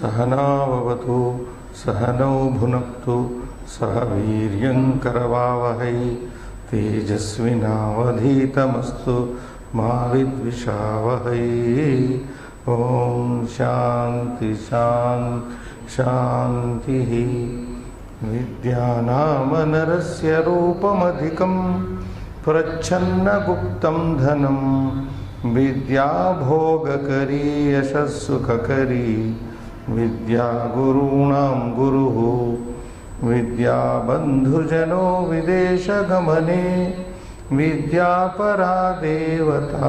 सहनाववतु सहनौ भुनक्तु सह वीर्यङ्करवावहै तेजस्विनावधीतमस्तु मा विद्विषावहै। ओम शांति शांति शांतिः। विद्यानामनरस्य रूपमधिकं प्रच्छन्नगुप्तं धनं विद्या भोगकरी यशस्सुखकरी विद्या गुरूणां गुरुः विद्या बन्धुजनो विदेशगमने विद्या परा देवता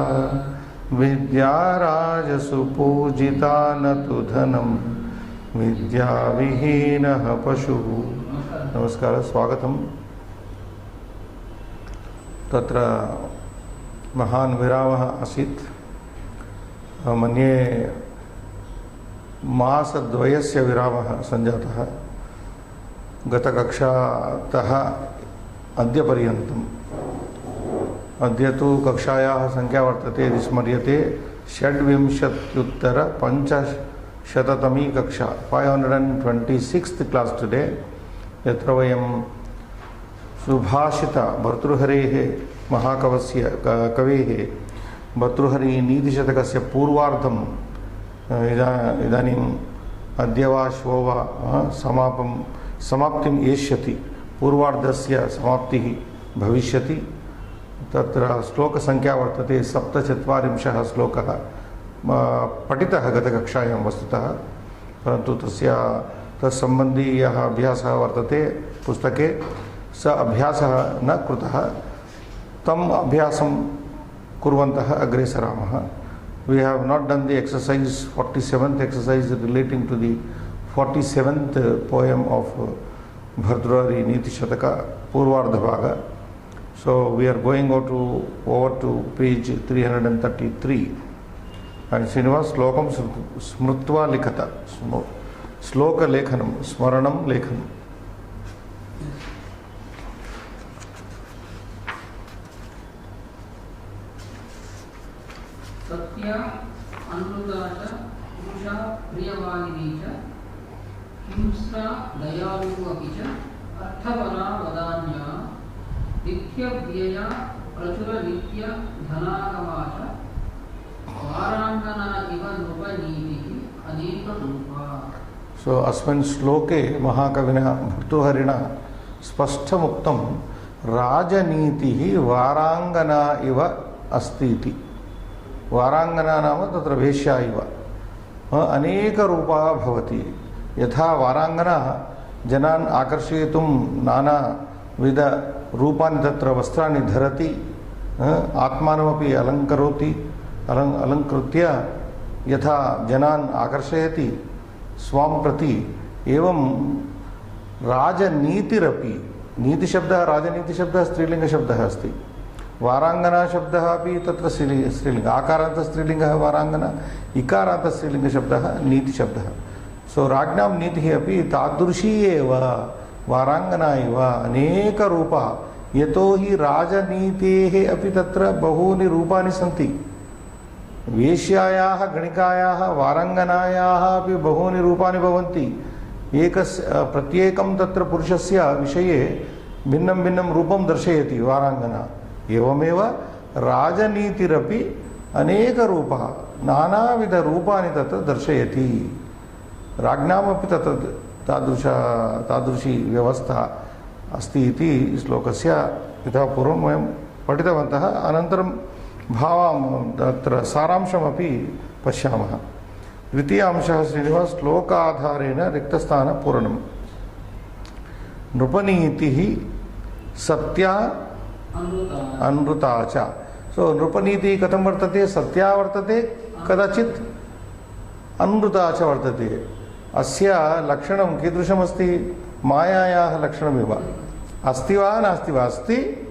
विद्या राजसुपूजिता न तु धनं विद्या विहीनः पशुः। नमस्कार, स्वागतम्। तत्र महान् विरामः आसीत्। मन्ये मासद्वयस्य विरामः सञ्जातः गतकक्षातः अद्यपर्यन्तम्। अद्य तु कक्षायाः संख्या वर्तते यदि स्मर्यते 26-500तमी कक्षा, 526th क्लास टुडे, यत्र वयं सुभाषित भर्तृहरेः महाकवस्य कवेः भर्तृहरि नीतिशतकस्य पूर्वार्धं इदानीम् अद्य वा श्वो वा समाप्तिम् एष्यति। पूर्वार्धस्य समाप्तिः भविष्यति। तत्र श्लोकसंख्या वर्तते 47 श्लोकः पठितः गतकक्षायां वस्तुतः, परन्तु तत्सम्बन्धी यः अभ्यासः वर्तते पुस्तके स अभ्यासः न कृतः। तम् अभ्यासं कुर्वन्तः अग्रे सरामः। We have not done the exercise, 47th exercise relating to the 47th poem of Bhartrahari Niti Shataka, Purvardha Bhaga. So we are going over to page 333. And Srinivas Slokam Smrutva Likhata. Sloka Lekhanam, Smaranam Lekhanam. Satya अनुरुदा च पुरुषा प्रियवाहिनी च हिंसा दयालु अपि च अर्थवरा वदान्या नित्यव्यया प्रचुर नित्य धनागमा च वारांगना इव नृपनीतिः अनेक रूपा। So अस्मिन् श्लोके महाकविना भर्तृहरिणा स्पष्टमुक्तं राजनीतिः वारांगना इव अस्ति इति। वारांगना नाम तत्र वेश्या इव अनेक रूपा भवति। यथा वारांगना जनान् आकर्षयितुं नानाविध रूपाणि तत्र वस्त्राणि धरति, आत्मानमपि अलङ्करोति, अलङ्कृत्य यथा जनान् आकर्षयति स्वां प्रति, एवं राजनीतिरपि, नीतिशब्दः राजनीतिशब्दः स्त्रीलिङ्गशब्दः अस्ति। वारांगना शब्दः अपि तत्र स्त्रीलिङ्ग, आकारान्त स्त्रीलिङ्गः वारांगना, इकारान्त स्त्रीलिङ्गशब्दः नीतिशब्दः। सो राज्ञां नीतिः अपि तादृशी एव वारांगना इव अनेकरूपा। यतोहि राजनीतेः अपि तत्र बहूनि रूपाणि सन्ति। वेश्यायाः, गणिकायाः, वारांगनायाः अपि बहूनि रूपाणि भवन्ति। प्रत्येकं तत्र पुरुषस्य विषये भिन्नं भिन्नं रूपं दर्शयति वारांगना। एवमेव राजनीतिरपि अनेकरूपः, नानाविधरूपाणि तत्र दर्शयति। राज्ञामपि तत्र तादृशी व्यवस्था अस्ति इति श्लोकस्य इतः पूर्वं वयं पठितवन्तः। अनन्तरं भावां तत्र सारांशमपि पश्यामः। द्वितीय अंशः श्रीनिवास श्लोकाधारेण रिक्तस्थानपूरणम्। नृपनीतिः सत्या अनृता च। सो नृपनीतिः कथं वर्तते? सत्या वर्तते, कदाचित् अनृता च वर्तते। अस्य लक्षणं कीदृशमस्ति? मायायाः लक्षणमेव। अस्ति वा नास्ति वा? अस्ति,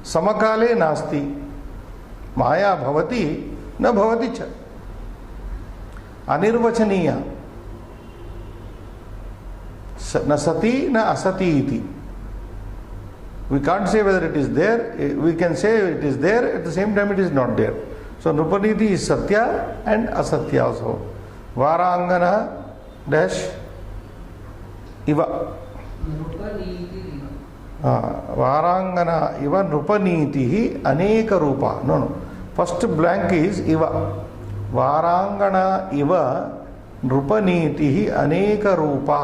समकाले नास्ति। माया भवति न भवति च, अनिर्वचनीया, न सति न असति इति। We can't say whether it is there. We can say it is there, at the same time it is not there. So Nrupaniti is Satya and Asatya also. Varangana dash इव नृपनीतिरिव वारांगना इव नृपनीतिः अनेक रूपा no no first blank is इव वारांगना इव नृपनीतिः अनेक रूपा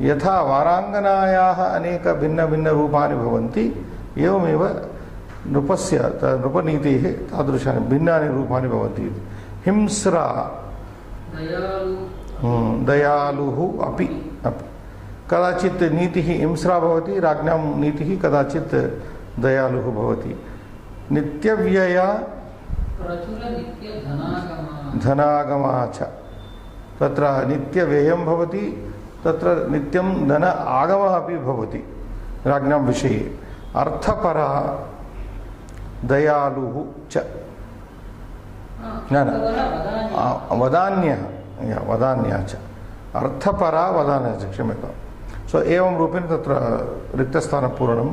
यथा वारांगनायाः अनेक भिन्न भिन्न रूपाणि भवन्ति एवमेव नृपस्य नृपनीतेः तादृशानि भिन्नानि रूपाणि भवन्ति हिंस्रा दयालुः अपि कदाचित् नीतिः हिंस्रा भवति राज्ञां नीतिः कदाचित् दयालुः भवति नित्यव्यया धनागमा च तत्र नित्यव्ययं भवति तत्र नित्यं धन आगमः अपि भवति राज्ञां विषये अर्थपरा दयालुः च न वदान्यः च अर्थपरा वदान्यः च क्षम्यतां सो एवं रूपेण तत्र रिक्तस्थानपूरणं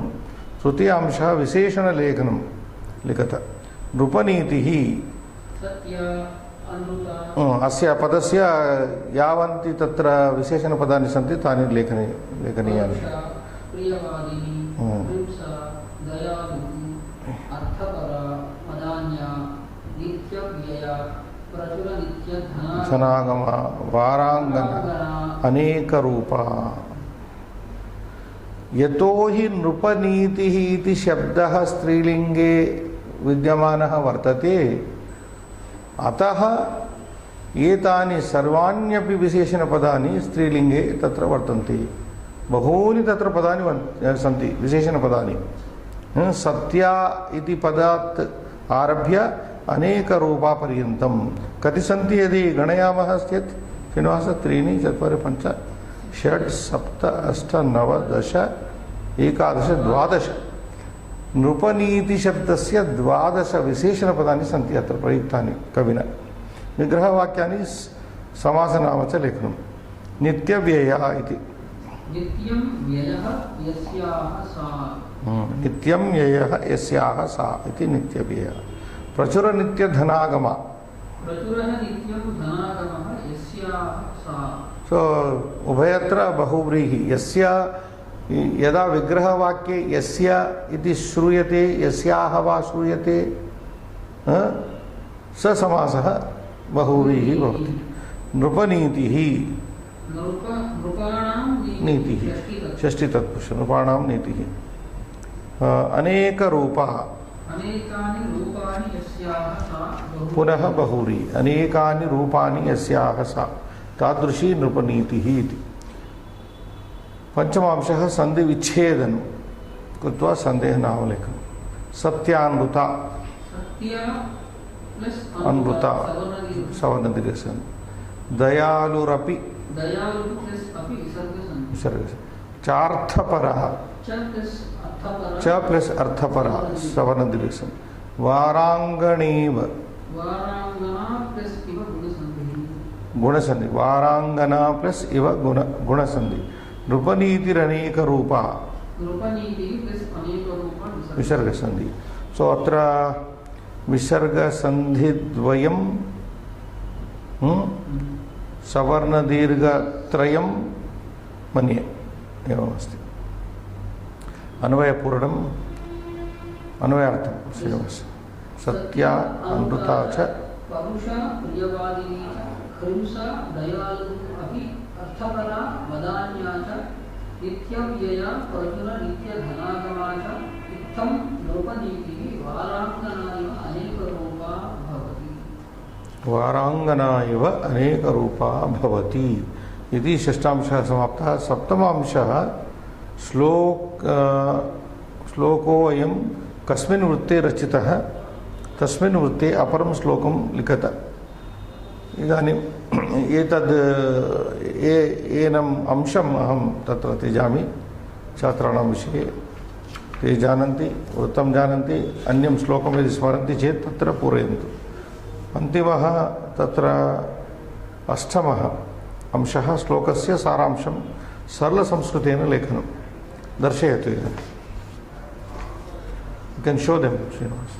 तृतीयांशः विशेषणलेखनं लिखत नृपनीतिः अस्य पदस्य यावन्ति तत्र विशेषणपदानि सन्ति तानि लेखनीयानि धनागम वारांगना अनेक रूपा यतो हि नृपनीतिः इति शब्दः स्त्रीलिंगे विद्यमानः वर्तते अतः एतानि सर्वाण्यपि विशेषणपदानि स्त्रीलिंगे तत्र वर्तन्ते बहूनि तत्र पदानि सन्ति विशेषणपदानि सत्या इति पदात् आरभ्य अनेकरूपापर्यन्तं कति सन्ति यदि गणयामः चेत् श्रीनिवास 3 4 5 6 7 8 9 10 11 12 नृपनीतिशब्दस्य 12 विशेषणपदानि सन्ति अत्र प्रयुक्तानि कविना विग्रहवाक्यानि समासनाम च लेखनं नित्यव्यया इति नित्यं व्ययः यस्याः सा नित्यं व्ययः यस्याः सा इति नित्यव्ययः प्रचुरनित्यधनागमा प्रचुरः नित्यं धनागमः यस्याः सा सो उभयत्र बहुव्रीहि यस्य यदा विग्रहवाक्ये यस्य इति श्रूयते यस्याः वा श्रूयते स समासः बहुव्रीहि भवति नृपनीतिः नीतिः षष्ठी तत्पुरुष नृपाणां नीतिः अनेकरूपा पुनः बहुव्री अनेकानि रूपाणि यस्याः सा तादृशी नृपनीतिः इति पंचमांशः संधिविच्छेदनं कृत्वा सन्देहनामलेखनं सत्यानृता अनृता सवर्णदीर्घसन् दयालुरपि विसर्ग चार्थपरः च प्लस अर्थपरः सवर्णदीर्घसन् वारांगणेव गुणसन्धि वारांगना प्लस इव गुणसन्धि नृपनीतिरनेक रूपा विसर्गसन्धि सो अत्र विसर्गसन्धिद्वयं सवर्णदीर्घत्रयं मन्ये एवमस्ति अन्वयपूर्णम् अन्वयार्थं श्रीनिवास सत्या अमृता च परुषा प्रियवादिनी च हिंसा दयालु अपि अर्थपरा वदान्या च नित्यव्यया प्रचुर नित्यधनागमा च इत्थं नृपनीतिः वारांगना इव अनेकरूपा भवति वारांगना इव अनेकरूपा भवति इति षष्ठांशः समाप्तः सप्तमांशः श्लोकोऽयं कस्मिन् वृत्ते रचितः तस्मिन् वृत्ते अपरं श्लोकं लिखत इदानीम् एतद् एनम् अंशम् अहं तत्र त्यजामि छात्राणां विषये ते जानन्ति वृत्तं जानन्ति अन्यं श्लोकं यदि स्मरन्ति चेत् तत्र पूरयन्तु अन्तिमः तत्र अष्टमः अंशः श्लोकस्य सारांशं सरलसंस्कृतेन लेखनं दर्शयतु इदानीं you can show them Srinivas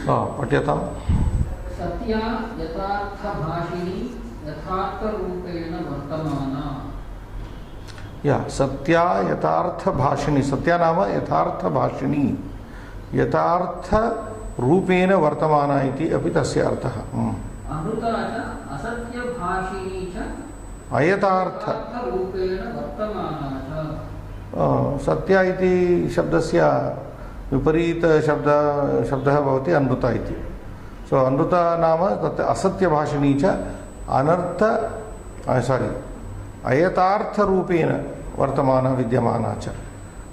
पठ्यताम्। सत्या यथार्थभाषिणी यथार्थरूपेण वर्तमाना। सत्या यथार्थभाषिणी, सत्या नाम यथार्थभाषिणी, यथार्थरूपेण वर्तमाना इति अपि तस्य अर्थः। अमृता च असत्यभाषिणी च अयथार्थरूपेण वर्तमाना च। सत्या इति शब्दस्य विपरीत शब्दः भवति अनृता इति। सो अनृता नाम तत् असत्यभाषिणी च अनर्थ अयथार्थरूपेण वर्तमाना विद्यमाना च,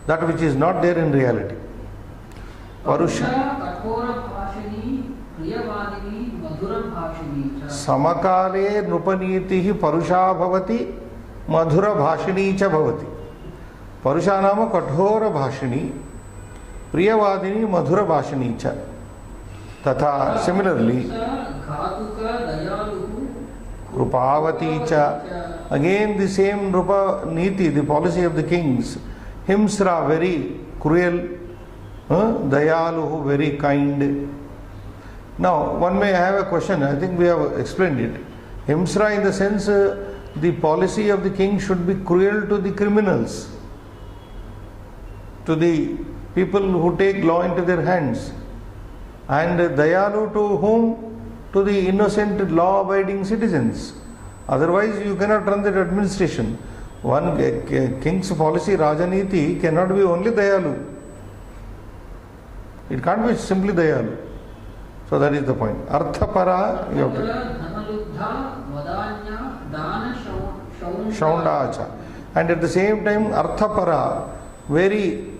that which is not there in reality. परुष कठोरभाषिणी प्रियवादिनी मधुरभाषिणी च। समकाले नृपनीतिः परुषा भवति मधुरभाषिणी च भवति। परुषा नाम कठोरभाषिणी, प्रियवादिनी मधुरभाषिणी च। तथा सिमिलरली कृपावती च, again the same Nrupa Niti, the policy of the kings. Himsra, very cruel, Dayalu, very kind. Now one may have a question, I think we have explained it. Himsra in the sense the policy of the king should be cruel to the criminals, to the people who take law into their hands, and Dayalu to whom? To the innocent law-abiding citizens. Otherwise you cannot run that administration. One king's policy, Rajaniti, cannot be only Dayalu. It can't be simply Dayalu. So that is the point. Arthapara, you have to. Shaundacha. And at the same time, Arthapara, very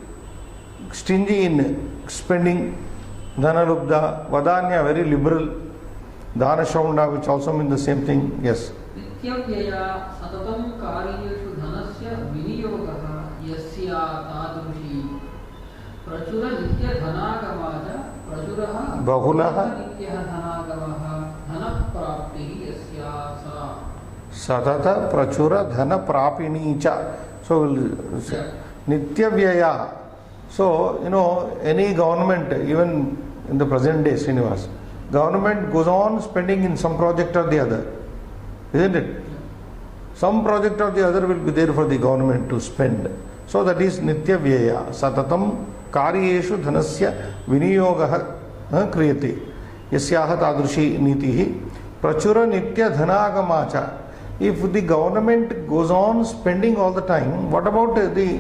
stingy in spending. Dhanalubdha, Vadanya, very liberal. Dana Shaunda, which also means the same thing. Yes. Bahulaha Satata Prachura Dhana Prapini cha. So we'll say Nitya Vyaya. So, any government, even in the present day, Srinivas, government goes on spending in some project or the other, isn't it? Some project or the other will be there for the government to spend. So that is Nitya Vyaya. Satatam Karyeshu Dhanasya Viniyogah Kriyate. Yasyaha Tadrushi Nitihi Prachura Nitya Dhanagamacha. If the government goes on spending all the time, what about the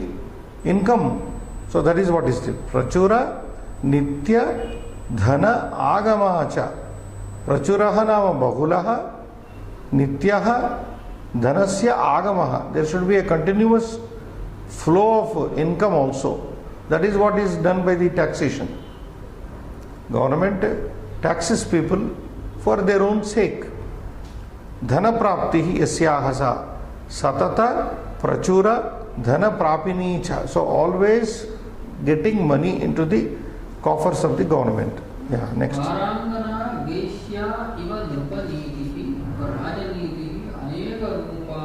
income? So that is what is it. Prachura Nitya Dhana Agamacha. Prachuraha nama Bahulaha Nityaha Dhanasya Agamaha. There should be a continuous flow of income also. That is what is done by the taxation. Government taxes people for their own sake. Dhana Praptihi Yasyahasa Satata Prachura Dhana Prapini cha. So always getting money into the coffers of the government. Yeah, next. Varangana Veshya Iva Nirpanitihi Rajanitihi Aneka Rupa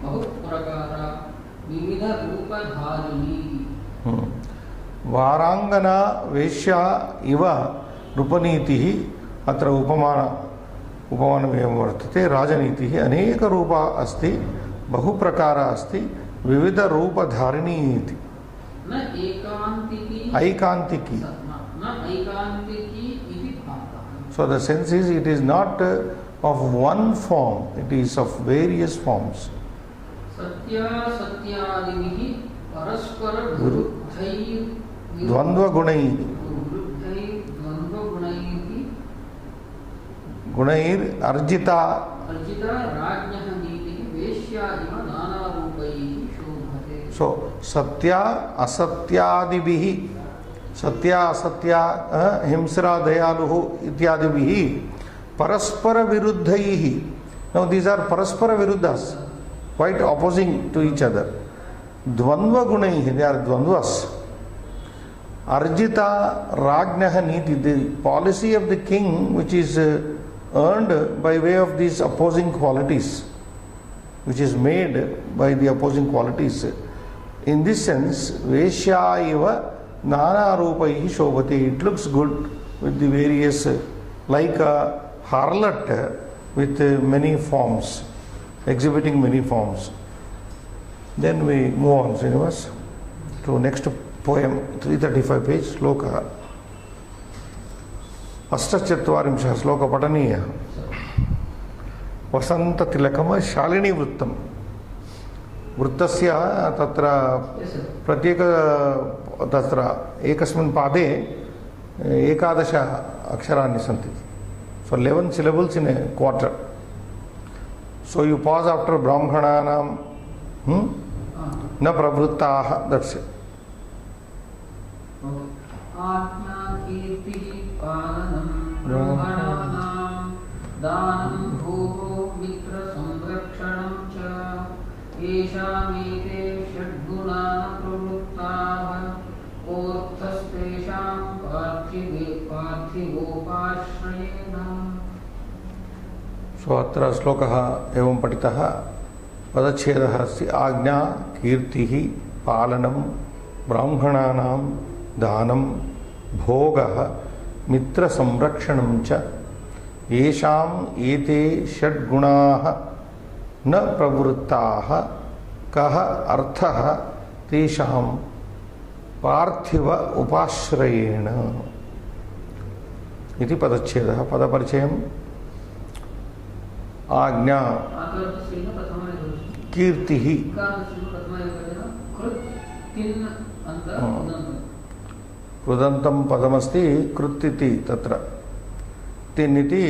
Bahuprakara Vividha Rupa Dharini. Varangana Veshya Iva Rupanitihi Atra Upamanameyam Vartate Rajanitihi Aneka Rupa Asti Bahuprakara Asti Vividha Rupa Dharini iti. Aikantiki. So the sense is, it is not of one form, it is of various forms. Satya Satyadivihi Paraspara Viruddhai Dvandva Gunai Gunair Arjita Rajnyaha Niti Veshya Iva Nana Rupai Shobhate. So Satya Asatyadivihi Satya Asatya Himsra Dayaluhu Ityadivihi Paraspara Viruddhaihi. Now these are Paraspara Viruddhas, quite opposing to each other. Dvandva Gunaihi, they are Dvandvas. Arjita Rajnaha Niti, the policy of the king which is earned by way of these opposing qualities, which is made by the opposing qualities. In this sense, Veshya Iva Nana Rupaihi Shobhati, it looks good with the various, like a harlot with many forms, exhibiting many forms. Then we move on, Srinivas, to next poem, 335 page, sloka. अष्टचत्वारिंशः श्लोक पठनीयः. वसन्ततिलकम शालिनी वृत्तम्. वृत्तस्य तत्र प्रत्येक तत्र एकस्मिन् पादे 11 अक्षराणि सन्ति. So 11 syllables in a quarter. So you pause after Brahmananam, na pravruttaha, that's it. Ajna kirti palanam brahmananam danam bhogo mitra samrakshanam cha eshamete shadguna pravruttaha orthastesham पार्थिवोपाश्रयेण. सो अत्र श्लोकः एवं पठितः. पदच्छेदः अस्ति आज्ञा कीर्तिः पालनं ब्राह्मणानां दानं भोगः मित्रसंरक्षणं च येषाम् एते षड्गुणाः न प्रवृत्ताः कः अर्थः तेषां पार्थिव उपाश्रयेण इति पदच्छेदः. पदपरिचयम् आज्ञा कीर्तिः कृदन्तं पदमस्ति. कृत् इति तत्र तिन् इति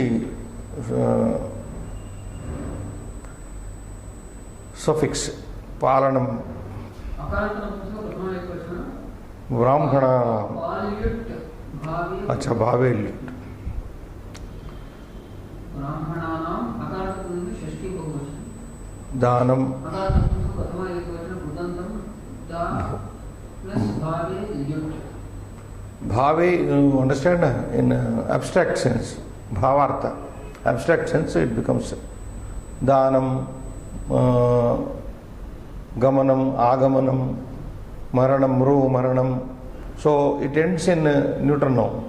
सफिक्स्. पालनं ब्राह्मणानाम् अच्छा भावे ल्युट् दानं भावे. You understand in abstract sense, bhavartha, abstract sense it becomes danam, gamanam, agamanam, maranam, ru, maranam. So it ends in neuter noun,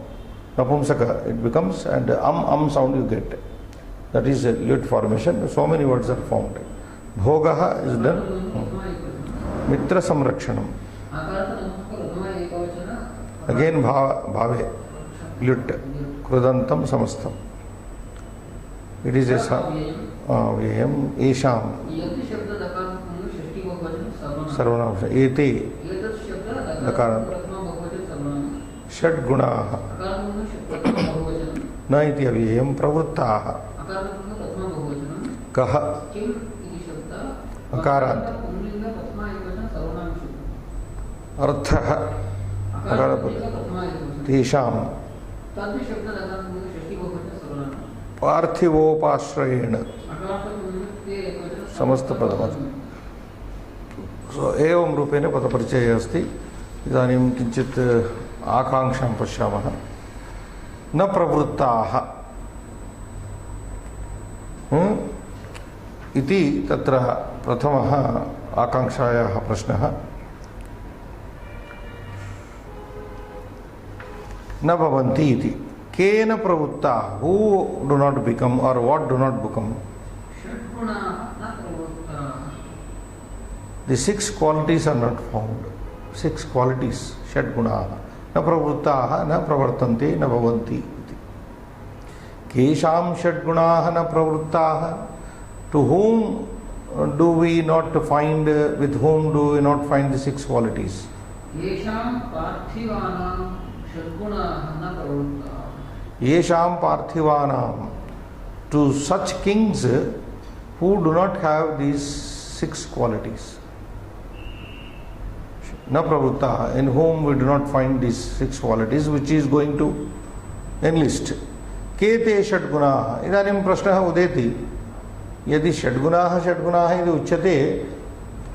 napumsaka it becomes, and sound you get. That is a lut formation. So many words are formed. Bhogaha is done. Mitra samrakshanam. Again bhave, lut, krudantam samastam. It is a vyayam, esham, sarvanam, ete, dakaram, षड् गुणाः न इति अव्ययम् प्रवृत्ताः कः अकारान्त अर्थः तेषां पार्थिवोपाश्रयेण समस्तपदम्. सो एवं रूपेण पदपरिचयः अस्ति. इदानीं किञ्चित् आकाङ्क्षां पश्यामः. न प्रवृत्ताः इति तत्र प्रथमः आकाङ्क्षायाः प्रश्नः. न भवन्ति इति. केन प्रवृत्ताः? हू डू नाट् बिकम् और what do not become? The 6 qualities are not found. 6 qualities, षड् गुणाः. न प्रवृत्ताः न प्रवर्तन्ते न भवन्ति इति. केषां षड् गुणाः न प्रवृत्ताः? To whom do we not find, with whom do we not find the 6 qualities? येषां पार्थिवानां षड्गुणाः न प्रवृत्ताः. येषां पार्थिवानां, to such kings who do not have these 6 qualities. Na pravruttaha, in whom we do not find these 6 qualities, which is going to enlist. Kete षड्गुणाः. इदानीं प्रश्नः उदेति, यदि षड्गुणाः इति उच्यते,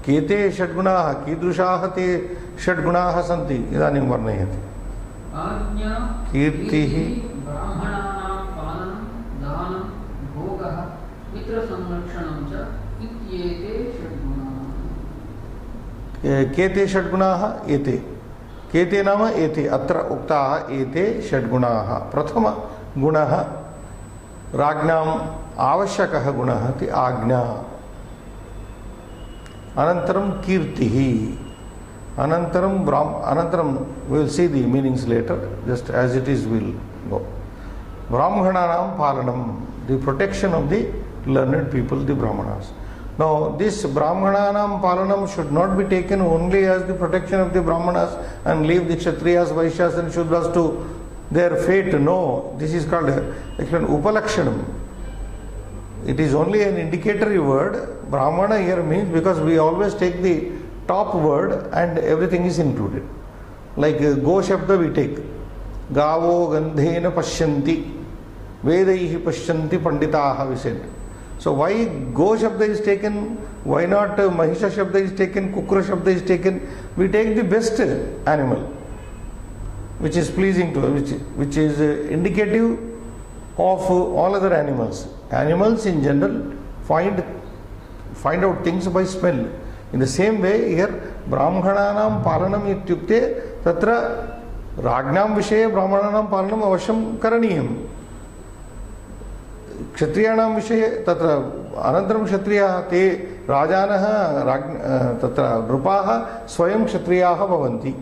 केते षड्गुणाः, कीदृशाः ते षड्गुणाः सन्ति? इदानीं वर्णयति. आज्ञा कीर्तिः ब्राह्मणानां पालनं दानं भोगः मित्रसंरक्षणं च इत्येते षड्गुणाः. केते षड्गुणाः? एते. केते नाम एते अत्र उक्ताः एते षड्गुणाः। प्रथमगुणः राज्ञाम् आवश्यकः गुणः इति आज्ञा, अनन्तरं कीर्तिः, अनन्तरं we will see the meanings later, just as it is we'll go. Brahmananam palanam, the protection of the learned people, the Brahmanas. Now this Brahmananam palanam should not be taken only as the protection of the Brahmanas and leave the Kshatriyas, Vaishyas and Shudras to their fate. No, this is called Upalakshanam. It is only an indicatory word. Brahmana here means, because we always take the top word and everything is included. Like Go Shabda we take. Gavo Gandhena Pashyanti. Vedaihi Pashyanti Panditaha we said. So why Go Shabda is taken? Why not Mahisha Shabda is taken? Kukra Shabda is taken? We take the best animal, which is pleasing to us, which is indicative of all other animals. Animals in general find out things by smell. In the same way here, Brahmananam palanam ityukte tatra Rajnam Vishaye Brahmananam palanam avashyam karaniyam. Kshatriyanam Vishaye tatra anantaram Kshatriyaha te Rajanaha tatra Nrupaha Swayam Kshatriyaha bhavanti.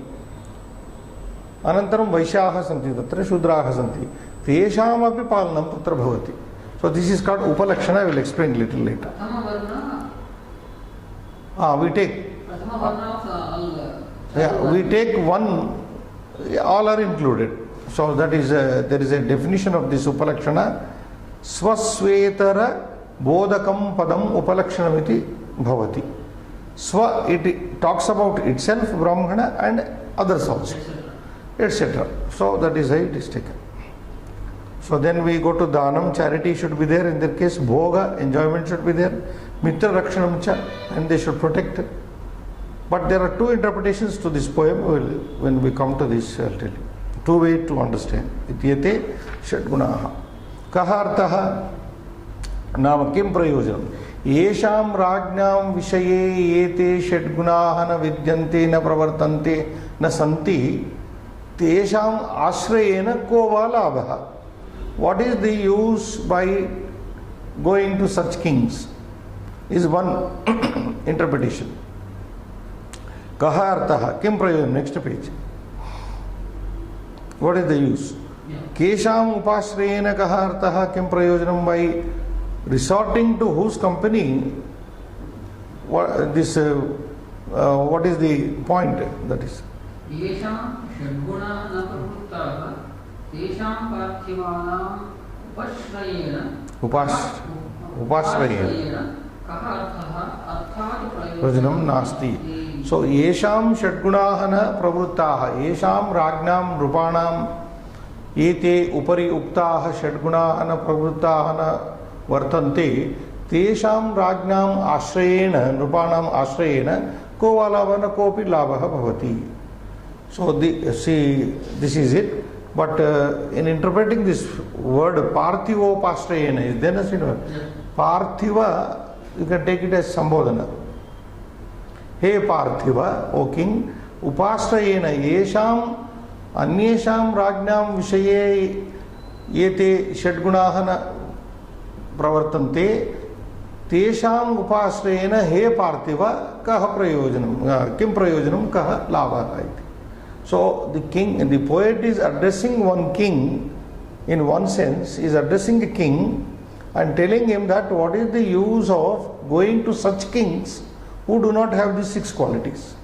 Anantaram Vaishyaha santi tatra Shudraha santi. Tesham api palanam tatra bhavati. So this is called Upalakshana. I will explain little later. We take. We take one. All are included. So that is there is a definition of this Upalakshana. Swasvetara bodhakam padam upalakshanamiti bhavati. Swa, it talks about itself, Brahmana, and others also, etc. So that is how it is taken. So then we go to Dhanam, charity should be there. In their case, Bhoga, enjoyment should be there. Mitra Rakshanam cha, and they should protect it. But there are two interpretations to this poem. When we come to this, I'll tell you. Two ways to understand. Ityate Shadgunaha. Kaha artaha nama kim prayojanam. Yesham rajnam vishaye yete Shadgunaha na vidyante na pravartante na santi tesham ashrayena kova labha. What is the use by going to such kings? Is one interpretation. Kaha artaha kim prayojanam. Next page. What is the use? Kesham upashrayena kaha artaha kim prayojanam. By resorting to whose company? What is the point? That is. Yesham Shadguna na pravruttaha tesham parthivanam upashrayena kaha arthaha arthat prayojanam nasti. So yesham Shadgunaha na pravruttaha, yesham rajnam rupanam ete upari uktaha Shadgunaha na pravruttaha na vartante tesham rajnam ashrayena rupanam ashrayena ko valavana kopi labha bhavati. So this is it. But in interpreting this word Parthivo Pashrayena, is there a synonym? Parthiva, you can take it as Sambodhana. Hey Parthiva, O king, Upashrayena yesham anyesham rajnam vishaye yete Shadgunahana pravartante tesham upashrayena he Parthiva kaha prayojanam, kim prayojanam kaha labha. So the king, the poet is addressing one king, in one sense, is addressing a king and telling him that what is the use of going to such kings who do not have these 6 qualities.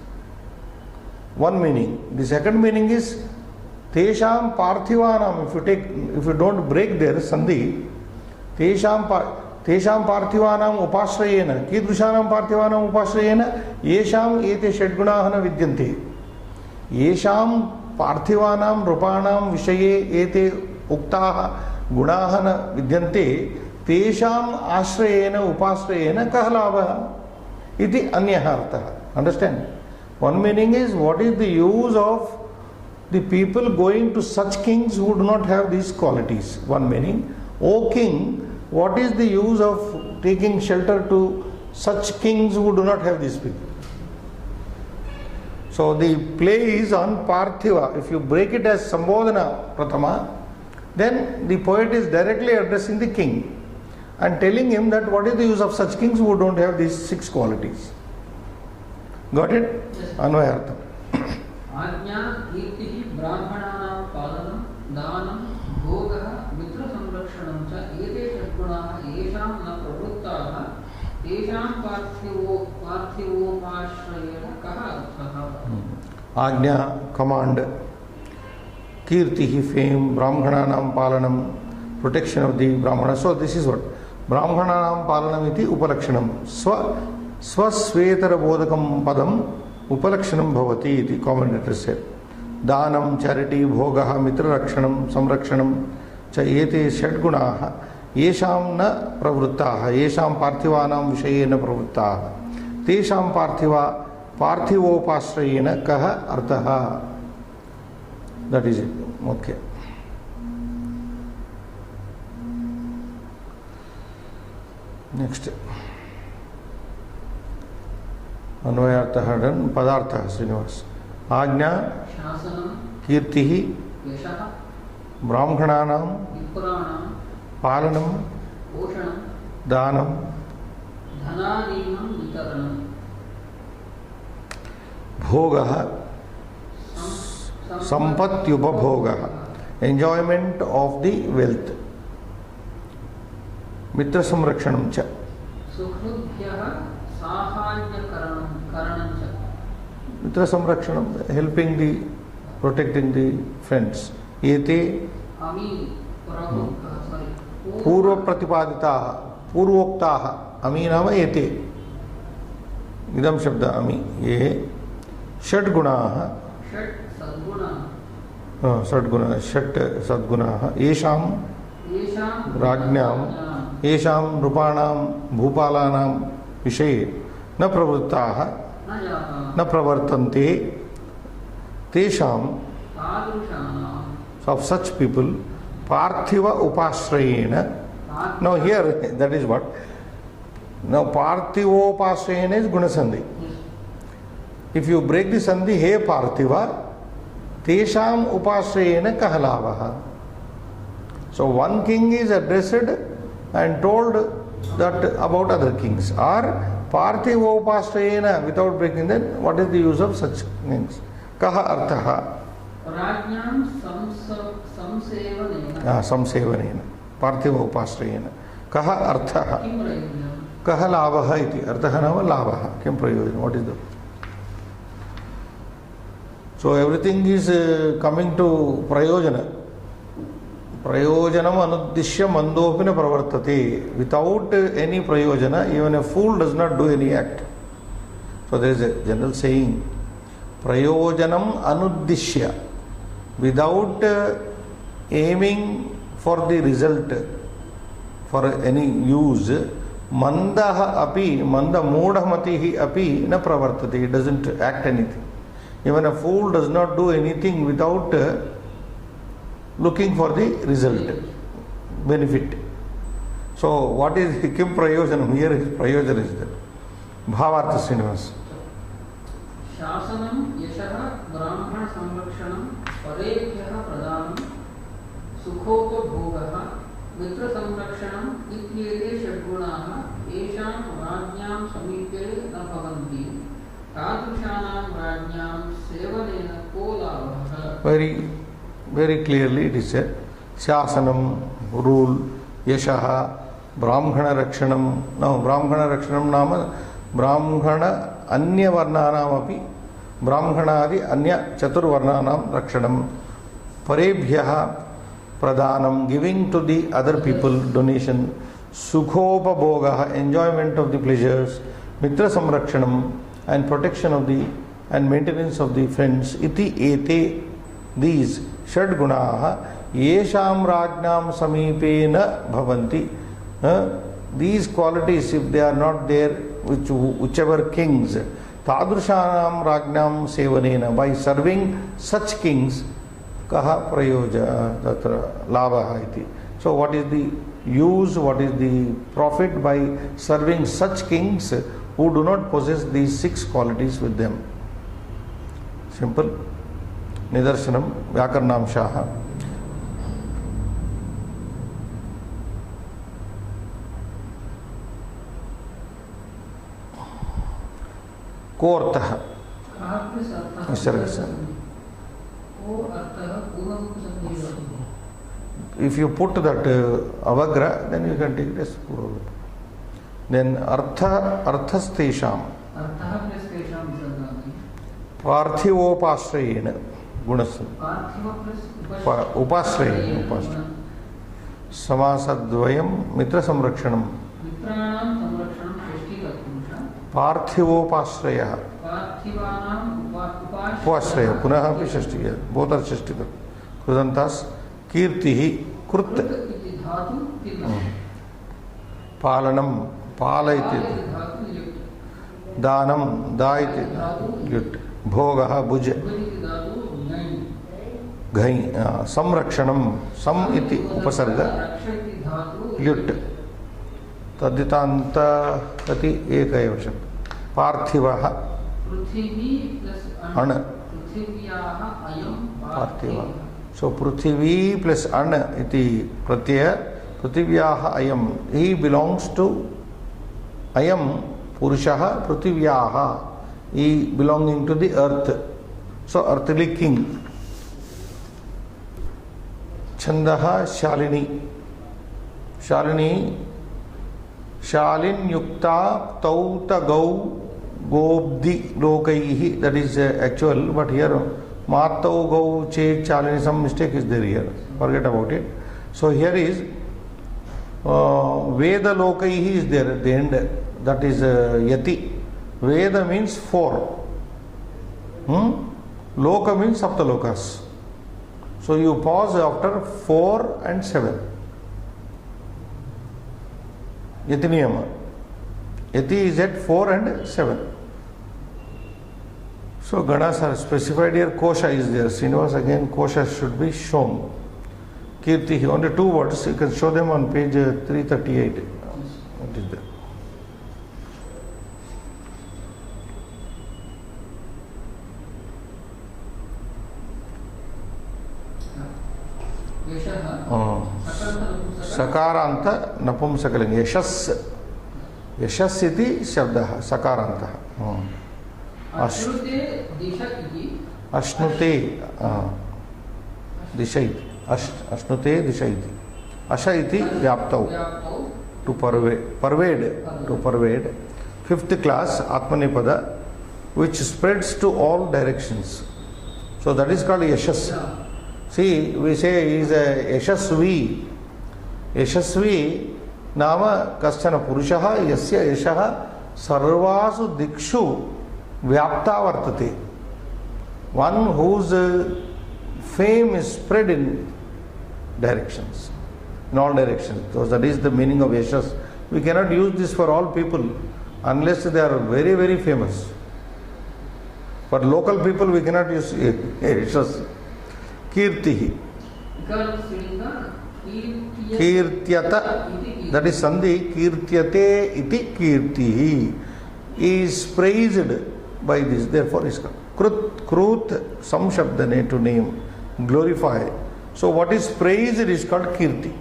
One meaning. The second meaning is Tesham Parthivanam. If you don't break their sandhi, Tesham Parthivanam Upashrayena, Kidrushanam Parthivanam Upashrayena, Yesham Ete Shadgunahana Vidyante. Yesham Parthivanam Rupanam Vishaye Ete Uktaha Gunahana Vidyante Tesham Ashrayena Upashrayena Kahalavaha Iti Anyahartha. Understand? One meaning is, what is the use of the people going to such kings who do not have these qualities? One meaning. O king, what is the use of taking shelter to such kings who do not have these people? So the play is on Parthiva. If you break it as Sambodhana Prathama, then the poet is directly addressing the king and telling him that what is the use of such kings who don't have these 6 qualities. Got it? Yes. Anvayartham. आज्ञा कीर्तिः ब्राह्मणानां पालनं दानं भोगः मित्रसंरक्षणं च एते षड्गुणाः येषां न प्रवृत्ताः तेषां पार्थिवोपाश्रयेण कः अर्थः? आज्ञा, command, kirti, fame, brahmananam palanam, protection of the brahmana. So this is what brahmananam palanam iti upalakshanam. Swasvetara bodhakam padam upalakshanam bhavati iti commentator said. Danam, charity, bhogaha, mitra rakshanam, samrakshanam cha ete षड्गुणाः येषां न प्रवृत्ताः येषां पार्थिवानां विषयेन प्रवृत्ताः तेषां पार्थिवोपाश्रयेण कः अर्थः. That is it. Okay. Next. अन्वयार्थः done. पदार्थः श्रीनिवास. आज्ञा, शासनं, कीर्तिः, यशः, ब्राह्मणानां विप्राणां पालनं, पोषणं, दानं, धनादीनां वितरणं, भोगः, संपत्त्युपभोगः, enjoyment of the wealth, मित्र संरक्षणं च, सुहृद्भ्यः साहाय्यकरणं च, मित्र संरक्षणं, helping the protecting the friends. एते अमी पूर्व प्रतिपादिताः पूर्वोक्ताः. अमी नाम एते. इदं शब्द अमी. ये षड्गुणाः षट् सद्गुणाः येषां राज्ञां येषां नृपाणां भूपालानां विषये न प्रवृत्ताः न प्रवर्तन्ते तेषां of such people parthiva upashrayena. Now here that is what. Now parthivopastrayena is gunasandhi. If you break the sandhi, he parthiva tesham upashrayena kahalavaha. So one king is addressed and told that about other kings, or parthivopastrayena without breaking, then what is the use of such things? Kaha arthaha. राज्ञां संसेवनेन संसेवनेन पार्थिवोपाश्रयेन कः अर्थः किं प्रयोजनं? कः लाभः इति. अर्थः नाम लाभः. किं प्रयोजनं? What is the. So everything is coming to प्रयोजन. प्रयोजनम् अनुद्दिश्य मन्दोऽपि न प्रवर्तते. विदाउट एनी प्रयोजन even a fool does not do any act. So there is a general saying, प्रयोजनम् अनुद्दिश्य, without aiming for the result, for any use, mandah api, manda moodhamatihi api na pravartate. It doesn't act anything. Even a fool does not do anything without looking for the result, benefit. So what is kim prayojanam? Here is prayojan is there. Bhavartha Srinivas. शासनं, यशः, ब्राह्मण संरक्षणं, परेभ्यः प्रदानं, सुखोपभोगः, मित्र संरक्षणम् इत्येते षड्गुणाः येषां राज्ञां समीपे न भवन्ति तादृशानां राज्ञां सेवनेन को लाभः? Very clearly it is said. Shasanam, rule, yashaha, brahmana rakshanam. Now brahmana rakshanam nama brahmana अन्य वर्णानाम अपि ब्राह्मणादि अन्य चतुर्वर्णानां रक्षणं. परेभ्यः प्रदानं, giving to the other people, donation. सुखोपभोगः, एंजॉयमेंट ऑफ द प्लेजर्स. मित्र संरक्षणं, and protection of the and maintenance of the friends. इति एते, दीज षड्गुणाः येषां राज्ञां समीपे न भवन्ति. These qualities, if they are not there, whichever kings, tadrushanam rajnam sevanena, by serving such kings, kaha prayoja tatra labha iti. So what is the use, what is the profit by serving such kings who do not possess these 6 qualities with them? Simple निदर्शनं व्याकरणांशाः को अर्थः निसर्गस्य if you put that avagra, then you can take it as purva. Then arthastesham parthivopastrayena gunas upasrayena समासद्वयं मित्र संरक्षणं पार्थिवोपाश्रयः उपाश्रय पुनः अपि षष्ठी both are षष्ठी कृदन्तास् कीर्तिः कृत् पालनं पाल इति दानं दा इति युट् भोगः भुज घै संरक्षणं सम् इति उपसर्ग ल्युट् तद्धितान्त कति एक एव शब्दः पार्थिवः अण् पार्थिवः सो पृथिवी प्लस अण् इति प्रत्यय पृथिव्याः अयं ही बिलोंग्स टू अयं पुरुषः पृथिव्याः he belonging to the earth so earthly king छंदः शालिनी शालिनी शालिन्युक्ता तौतगौ गोब्धि लोकैः that is actual but here मातौ गौ चेत Shalini some mistake is there here forget about it so here is Veda lokaihi is there at the end that is yati Veda means 4 Loka means saptalokas so you pause after 4 and 7 Yati niyama Yati is at 4 and 7 so ganas are specified here kosha is there Srinivas again kosha should be shown Kirti only 2 words you can show them on page 338 what is there सकारंत नपुंसकलिंग यशस् यशस् इति शब्दः सकारन्तः अश्नुते दिशा इति अश्नुते दिशा इति अश इति व्याप्तौ to pervade to pervade 5th class आत्मनेपद which spreads to all directions so that is called yashas see we say he is a yashasvi नाम कश्चन पुरुषः यस्य यशः सर्वासु दिक्षु व्याप्ता वर्तते one whose fame is spread in directions in all directions so that is the meaning of yashas we cannot use this for all people unless they are very very famous for local people we cannot use yashas kirtihi kirtyata that is sandhi kirtyate iti kirtihi is praised by this therefore is krut some shabdane to name glorify so what is praised is called kirti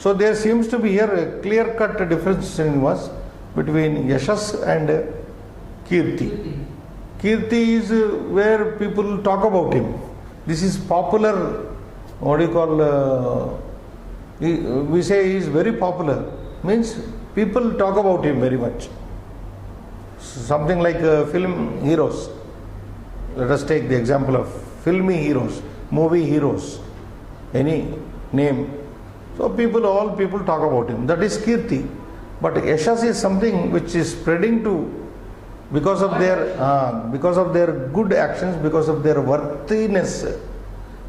so there seems to be here a clear cut difference in was between yashas and kirti kirti is where people talk about him this is popular what do you call we say he is very popular means people talk about him very much something like film heroes let us take the example of filmy heroes movie heroes any name so all people talk about him that is kirti but yashas is something which is spreading to because of their good actions because of their worthiness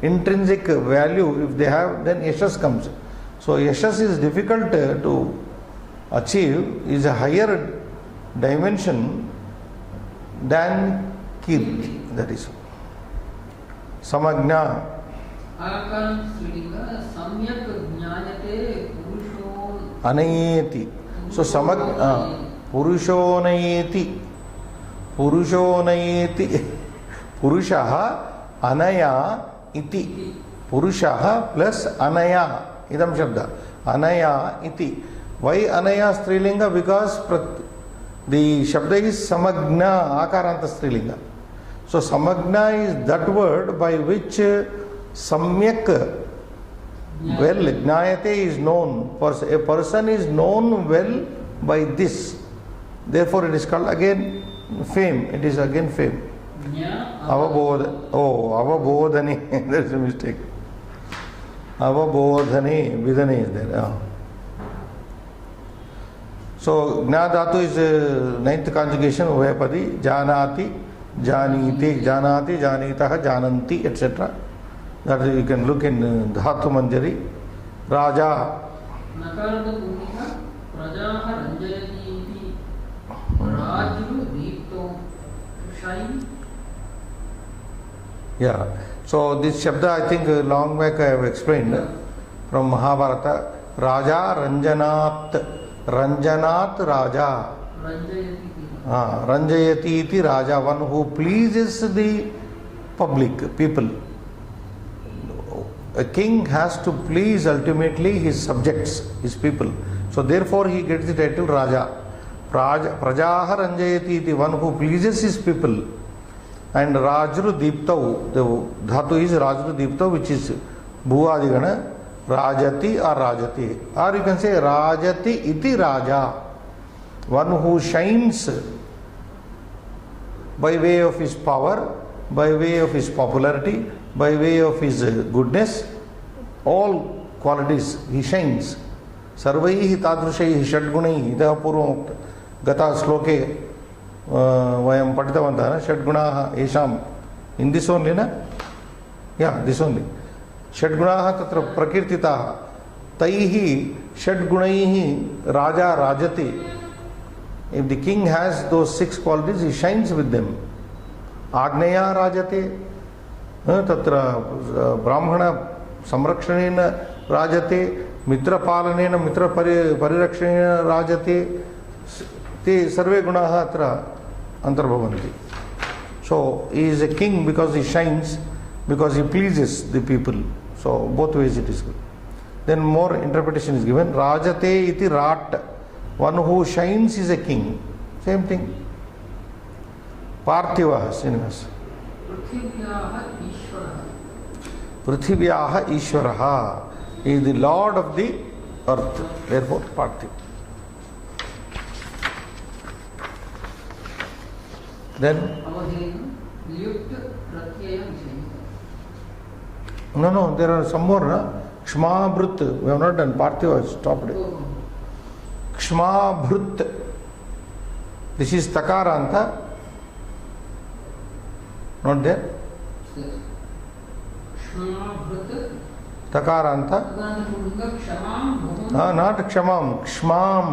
intrinsic value if they have then yashas comes so yashas is difficult to achieve is a higher dimension than kirti that is samagna anayeti so purushonayeti पुरुषः अनया इति, पुरुषः plus अनया इदं शब्दः अनया इति. Why anaya strilinga? Because the shabda is samagna akaranta strilinga. So samagna is that word by which samyak well gnayate is known. A person is known well by this. Therefore it is called again fame. It is again fame. Avabodha. Oh, avabodhani. There is a mistake. Avabodhani. Vidhani is there. So Gna Dhatu is ninth conjugation, Uvayapadi, Janati, Janiti, Janati, Janitaha, Jananti, etc. That you can look in Dhatu Manjari. Raja. Nakarada Bhumika, Prajaha Ranjayati iti, Raju Deepto Shine. Yeah. So this Shabda I think long back I have explained from Mahabharata. Raja Ranjanat. Ranjanat Raja. Ranjayati iti Raja, one who pleases the public, people. A king has to please ultimately his subjects, his people. So therefore he gets the title Raja. Prajaha Ranjayati iti, one who pleases his people. And Rajru Deeptau, the Dhatu is Rajru Deeptau, which is Bhuvadigana. Rajati or Rajati, or you can say Rajati iti Raja, one who shines by way of his power, by way of his popularity, by way of his goodness, all qualities he shines. Sarvaihi tadrushaihi षड्गुणैः इतः पूर्वं गता श्लोके वयं पठितवन्तः षड्गुणाः येषां in this only na? Yeah, this only. षड्गुणाः तत्र प्रकीर्तिताः तैः षड्गुणैः राजा राजति. If the king has those 6 qualities, he shines with them. आग्नेया राजते, तत्र ब्राह्मण संरक्षणेन राजते, मित्रपालनेन मित्रपरिरक्षणेन राजते. ते सर्वे गुणाः अत्र अन्तर्भवन्ति. So he is a king because he shines, because he pleases the people. So both ways it is good. Then more interpretation is given. Rajate iti rat. One who shines is a king. Same thing. Parthivaha, Srinivas. Prithivyaha Ishwaraha is the Lord of the earth. Therefore Parthiv. Then no, there are some more. No? Kshma Brut. We have not done. Parthiva stopped it. Kshma Brut. This is Takaranta. Not there? Takaranta. Not Kshamam. Kshmam.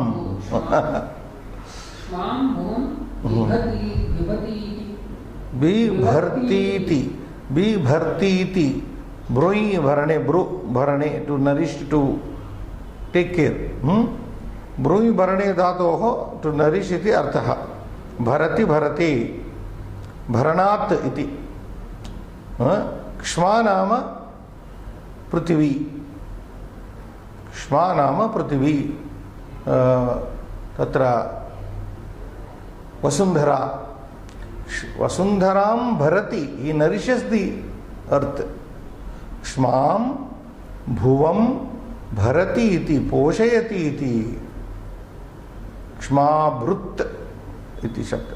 Bibhartiti. Bibhartiti. Broi bharane. Bru bharane. To nourish, to take care. Broi bharane dhatoho. To nourish iti arthaha. Bharati bharati. Bharanat iti. Kshma nama Prithvi. Kshma nama Prithvi. Tatra Vasundhara. Vasundharam Bharati. He nourishes the earth. Kshmam Bhuvam Bharati iti. Poshayati iti. Kshma Brut iti Shabda.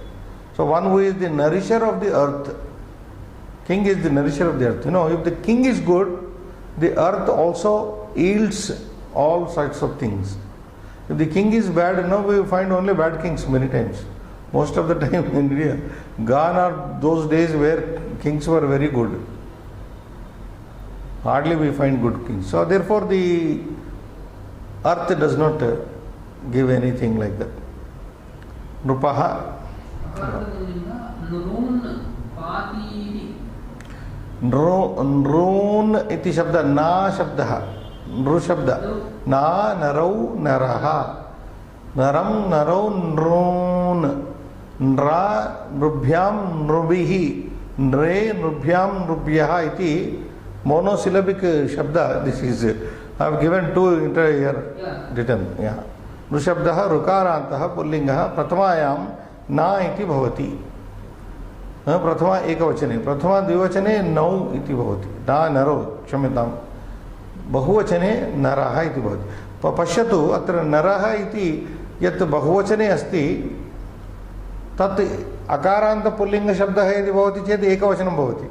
So one who is the nourisher of the earth. King is the nourisher of the earth. You know, if the king is good, the earth also yields all sorts of things. If the king is bad, you know, we find only bad kings many times. Most of the time in India, gone are those days where kings were very good. Hardly we find good kings. So therefore the earth does not give anything like that. Nrupaha. Nrun iti shabda. Na shabda. Nru shabda. Na narau naraha. Naram narau nrun. Nra nrubhyam nrubihi. नृ नृभ्यां नृभ्यः इति मोनोसिलबिक शब्द. This is I have given two here written. Yeah. नृशब्दः ऋकारान्तः पुल्लिङ्गः प्रथमायां न इति भवति. प्रथमा एकवचने, प्रथमा द्विवचने नौ इति भवति. न नरौ, क्षम्यतां, बहुवचने नरः इति भवति. पश्यतु अत्र नरः इति यत् बहुवचने अस्ति तत् अकारान्त पुल्लिङ्गशब्दः यदि भवति चेत् एकवचनं भवति.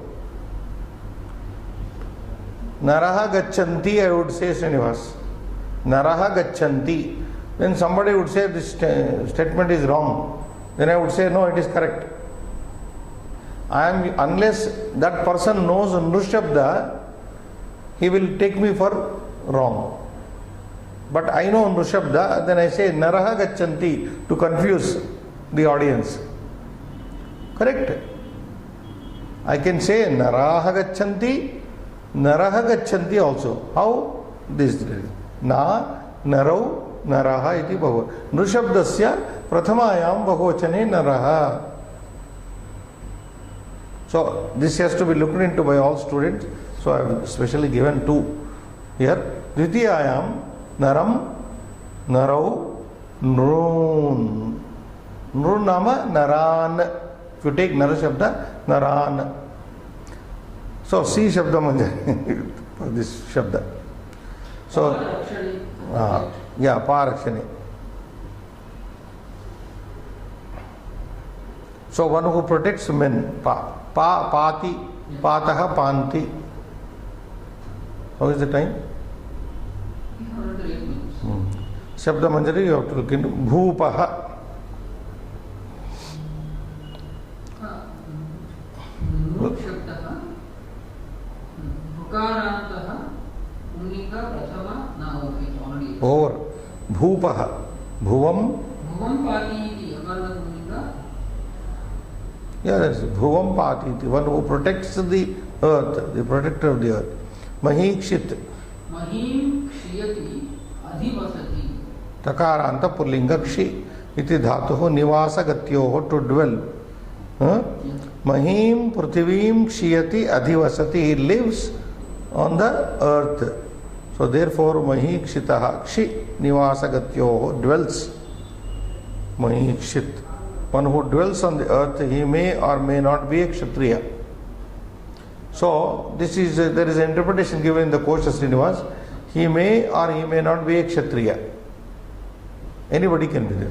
नरः गच्छन्ति, I would say Srinivas. नरः गच्छन्ति. Then somebody would say this statement is wrong. Then I would say no, it is correct. Unless that person knows Nrushabda, he will take me for wrong. But I know Nrushabda, then I say Naraha Gachanti to confuse the audience. Correct? I can say Naraha Gachanti, Naraha Gachanti also. How? This. Na, Narau, Naraha iti bhava. Nrushabdasya prathamayam bahuvachane Naraha. So this has to be looked into by all students. So I have specially given two here. Dvitiyayam Naram, Narau, Nrun. Nrun nama Naran. If you take Nara Shabda, Naran. So C Shabda Manjari for this Shabda. So yeah, Parakshani. So one who protects men, Pati, Pataha, Panti. How is the time? Shabda Manjari you have to look into. Bhupaha. Over. Bhupaha. Bhuvam. Bhuvam Pati iti akarna pulinga. Yeah, that's Bhuvam Pati iti. One who protects the earth, the protector of the earth. Mahikshit. Mahim kshiyati adhivasati. Takaranta pullinga kshi iti dhatuho nivasa gatyoho to dwell. Mahim prithivim kshiyati adhivasati. He lives on the earth. So therefore Mahikshitaha kshi nivasa gatyoho dwells. Mahikshit. One who dwells on the earth, he may or may not be a Kshatriya. So this is there is an interpretation given in the Kosha Srinivas. He may or he may not be a Kshatriya. Anybody can be there.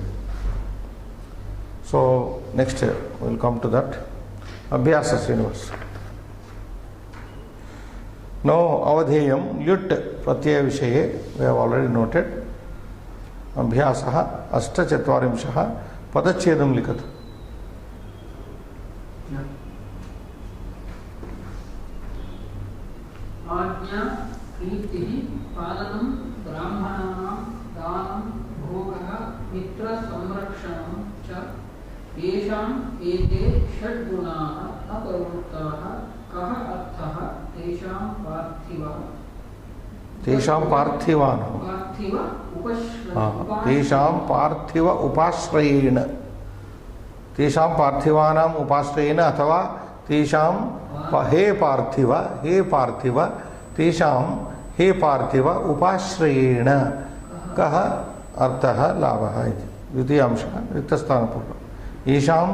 So next we will come to that. Abhyasa Srinivas. Now Avadheyam Lyut Pratyaya Vishaye we have already noted. Abhyasaha Ashta Chatvarimshaha Padachedam Likat. Ajna Kritihi Palanam Brahmanam Danam Bhogaha Mitra Samrakshanam Cha Yesham Ete Shadgunaha Aparuttaha Kaha Arthaha Tesham Parthiva Tesham Parthivanam Parthiva Upashrayena Tesham Parthiva Upashrayena Tesham Parthivanam Upashrayena अथवा Tesham हे पार्थिव तेषाम हे पार्थिव उपाश्रयेण कः अर्थः लाभः इति द्वितीय अंशः रिक्तस्थानपूर्वम् येषाम्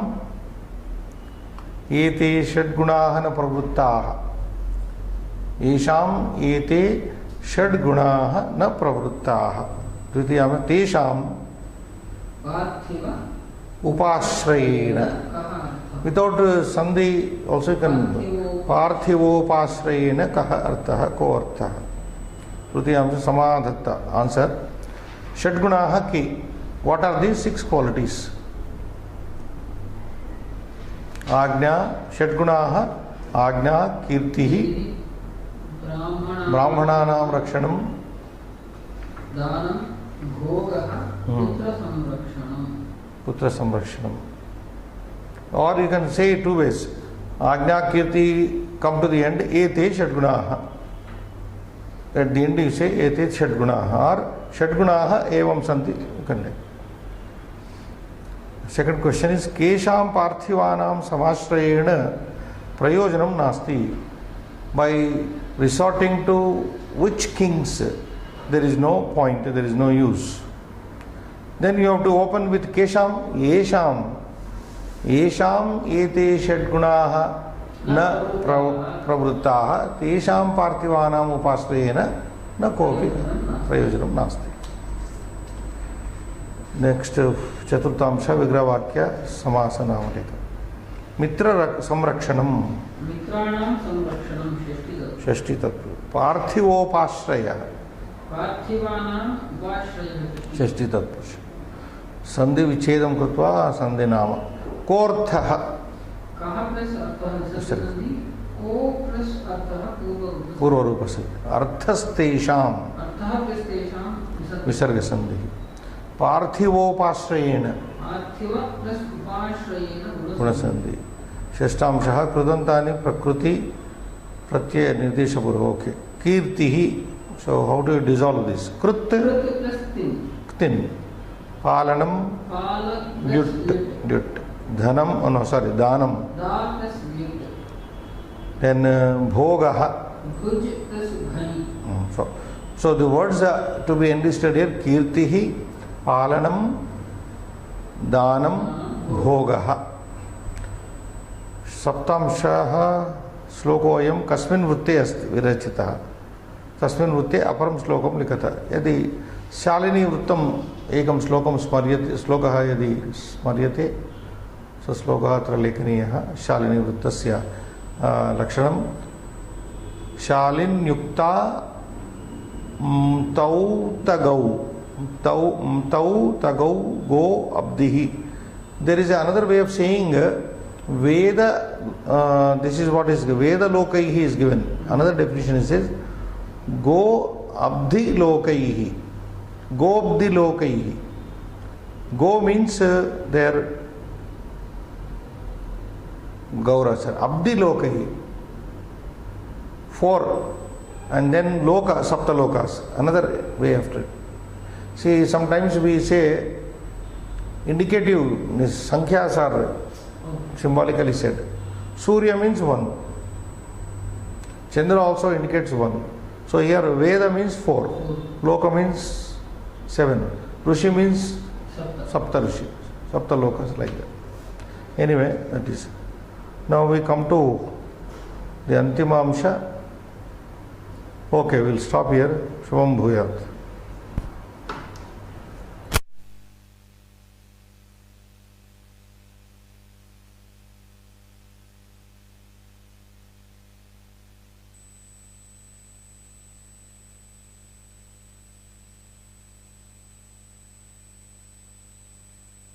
एते षड्गुणाः न प्रवृत्ताः येषाम् एते षड्गुणाः न प्रवृत्ताः द्वितीयं तेषाम् पार्थिव उपाश्रयेण without sandhi also you can parthivopaashrayena kaha artha ko artha trutiyamsha samadhatta answer षड्गुणाः ki what are these six qualities आज्ञा षड्गुणाः आज्ञा कीर्तिः ब्राह्मणानां रक्षणं दानं भोगः पुत्र संरक्षणं or you can say it two ways Ajna Kirti come to the end Ete Shadgunaha at the end you say Ete Shadgunaha or Shadgunaha Evam Santi you can like. Second question is Kesham Parthivanam Samashrayena prayojanam nasti. By resorting to which kings there is no point, there is no use. Then you have to open with Kesham, Yesham. Yesham ete षड्गुणाः न प्रवृत्ताः तेषां पार्थिवानाम् उपाश्रयेण न कोऽपि प्रयोजनं नास्ति. Next चतुर्थांश विग्रहवाक्य समासनामलेख. मित्र संरक्षणं मित्राणां संरक्षणं षष्ठी तत्व. पार्थिवोपाश्रयः पार्थिवानाम् उपाश्रयः षष्ठी तत्व. संधि विच्छेदं कृत्वा संधि नाम. कोऽर्थः कः प्लस अर्थः विसर्जयन्ति. को प्लस अर्थः पूर्वरूप से. अर्थस्तेषाम् अर्थः प्लस तेषां विसर्ग संधि. पार्थिवोपाश्रयेण पार्थिव प्लस उपाश्रयेण गुणसंधि. षष्ठांशः कृदन्तानि प्रकृति प्रत्यय निर्देशपूर्वक. कीर्तिः. So how do you dissolve this? कृत प्लस तिन तिन. पालनम पाल ड्युट ड्युट. धनम नो सॉरी दानम. दा प्लस व्युट. देन भोगः. भुज प्लस घनि. So the words are to be enlisted here. Kirtihi, Palanam, Danam, Bhogaha. Saptamshaha Slokoyam Kasmin Vrutte Asti Virachitaha. Tasmin Vrutte Aparam Slokam Likata. Yadi Shalini Vruttam Ekam Slokam Smaryate Slokaha Yadi Smaryate. So Slokaha Atra Lekaniyaha Shalini Vruttasya Lakshanam Shalin Yukta Tau tagau go abdihi. There is another way of saying Veda. This is what is Veda lokaihi is given. Another definition is says go abdi lokaihi. Go abdi lokaihi. Go means their Gaura sir. Abdi lokaihi. 4. And then loka, sapta lokas, another way after it. See, sometimes we say indicative, sankhyas are symbolically said. Surya means 1. Chandra also indicates 1. So here Veda means 4. Loka means 7. Rishi means sapta rishi. Sapta lokas like that. Anyway, that is. Now we come to the Antima Amsha. Okay, we'll stop here. Shubham Bhuyat.